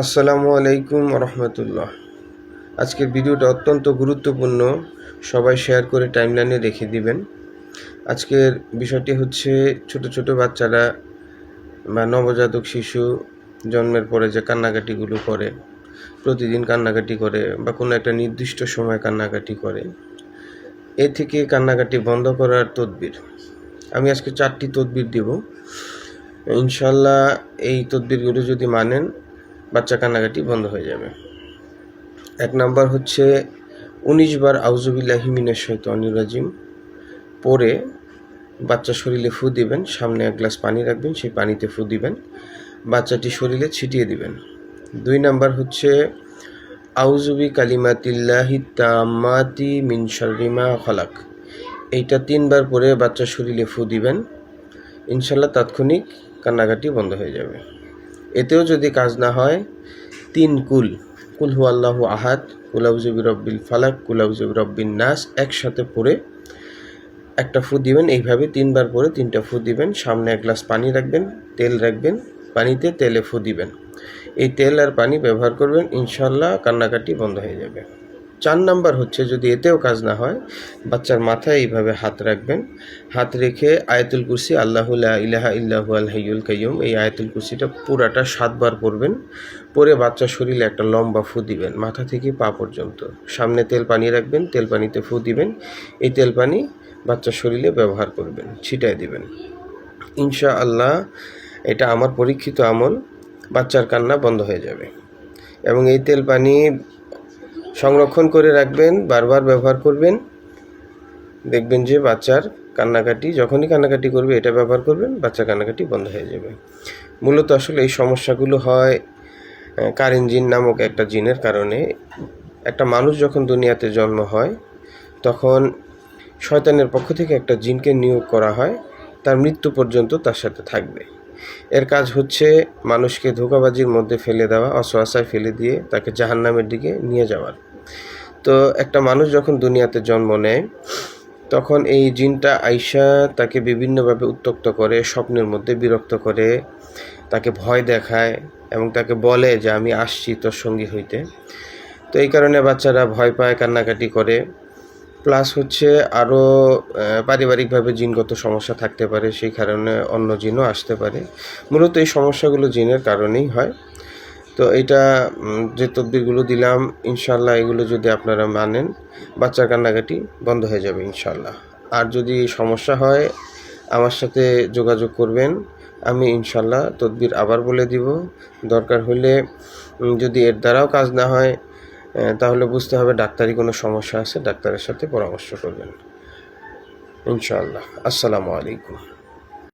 আসসালামু আলাইকুম রহমতুল্লাহ। আজকের ভিডিওটা অত্যন্ত গুরুত্বপূর্ণ, সবাই শেয়ার করে টাইমলাইনে রেখে দিবেন। আজকের বিষয়টি হচ্ছে ছোট ছোট বাচ্চারা বা নবজাতক শিশু জন্মের পরে যে কান্নাকাটিগুলো করে, প্রতিদিন কান্নাকাটি করে বা কোনো একটা নির্দিষ্ট সময় কান্নাকাটি করে, এ থেকে কান্নাকাটি বন্ধ করার তদবির আমি আজকে 4টি তদবির দিব। ইনশাল্লাহ এই তদবিরগুলো যদি মানেন, বাচ্চা কান্নাকাটি বন্ধ হয়ে যাবে। 1 নাম্বার হচ্ছে 19 বার আউযুবিল্লাহি মিনাশ শাইতানির রাজিম পরে বাচ্চার শরীরে ফু দিবেন। সামনে 1 গ্লাস পানি রাখবেন, সেই পানিতে ফু দিবেন, বাচ্চাটি শরীরে ছিটিয়ে দিবেন। 2 নাম্বার হচ্ছে আউযুবি কালিমাতিল্লাহি তাম্মাতি মিন শাররি মা খালাক, এইটা 3 বার পরে বাচ্চার শরীরে ফু দিবেন। ইনশাল্লাহ তাৎক্ষণিক কান্নাকাটি বন্ধ হয়ে যাবে। এতেও যদি কাজ না হয়, 3 কুল হু আল্লাহু আহাদ, কুল আউযু বিরাব্বিল ফালাক, কুল আউযু বিরাব্বিন নাস একসাথে পড়ে একটা ফু দিবেন। এইভাবে 3 বার পরে 3টা ফু দিবেন। সামনে 1 গ্লাস পানি রাখবেন, তেল রাখবেন, পানিতে তেলে ফু দিবেন। এই তেল আর পানি ব্যবহার করবেন, ইনশাল্লাহ কান্নাকাটি বন্ধ হয়ে যাবে। 4 নাম্বার হচ্ছে, যদি এতেও কাজ না হয়, বাচ্চার মাথায় এইভাবে হাত রাখবেন। হাত রেখে আয়াতুল কুরসি, আল্লাহু লা ইলাহা ইল্লাহু আল হাইয়ুল কাইয়ুম, এই আয়াতুল কুরসিটা পুরাটা 7 বার পড়বেন। পরে বাচ্চার শরীরে একটা লম্বা ফু দিবেন, মাথা থেকে পা পর্যন্ত। সামনে তেল পানি রাখবেন, তেল পানিতে ফু দিবেন। এই তেল পানি বাচ্চার শরীরে ব্যবহার করবেন, ছিটায় দিবেন। ইনশাআল্লাহ এটা আমার পরীক্ষিত আমল, বাচ্চার কান্না বন্ধ হয়ে যাবে। এবং এই তেল পানি সংরক্ষণ করে রাখবেন, বারবার ব্যবহার করবেন। দেখবেন যে বাচ্চার কান্নাকাটি, যখনই কান্নাকাটি করবে এটা ব্যবহার করবেন, বাচ্চার কান্নাকাটি বন্ধ হয়ে যাবে। মূলত আসলে এই সমস্যাগুলো হয় কারিন জিন নামক একটা জিনের কারণে। একটা মানুষ যখন দুনিয়াতে জন্ম হয়, তখন শয়তানের পক্ষ থেকে একটা জিনকে নিয়োগ করা হয়, তার মৃত্যু পর্যন্ত তার সাথে থাকবে। এর কাজ হচ্ছে মানুষকে ধোঁকাবাজির মধ্যে ফেলে দেওয়া, অসহায় ফেলে দিয়ে তাকে জাহান্নামের দিকে নিয়ে যাওয়ার। তো একটা মানুষ যখন দুনিয়াতে জন্ম নেয়, তখন এই জিনটা আইসা তাকে বিভিন্নভাবে উত্ত্যক্ত করে, স্বপ্নের মধ্যে বিরক্ত করে, তাকে ভয় দেখায় এবং তাকে বলে যে আমি আসছি তোর সঙ্গী হইতে। তো এই কারণে বাচ্চারা ভয় পায়, কান্নাকাটি করে। প্লাস হচ্ছে আরও পারিবারিকভাবে জিনগত সমস্যা থাকতে পারে, সেই কারণে অন্য জিনও আসতে পারে। মূলত এই সমস্যাগুলো জিনের কারণেই হয়। তো এটা যে তদবিরগুলো দিলাম, ইনশাল্লাহ এগুলো যদি আপনারা মানেন, বাচ্চার কান্নাকাটি বন্ধ হয়ে যাবে ইনশাল্লাহ। আর যদি সমস্যা হয়, আমার সাথে যোগাযোগ করবেন, আমি ইনশাল্লাহ তদবির আবার বলে দিব। দরকার হলে যদি এর দ্বারাও কাজ না হয়, তাহলে বুঝতে হবে ডাক্তারি কোনো সমস্যা আছে, ডাক্তারের সাথে পরামর্শ করবেন ইনশাআল্লাহ। আসসালামু আলাইকুম।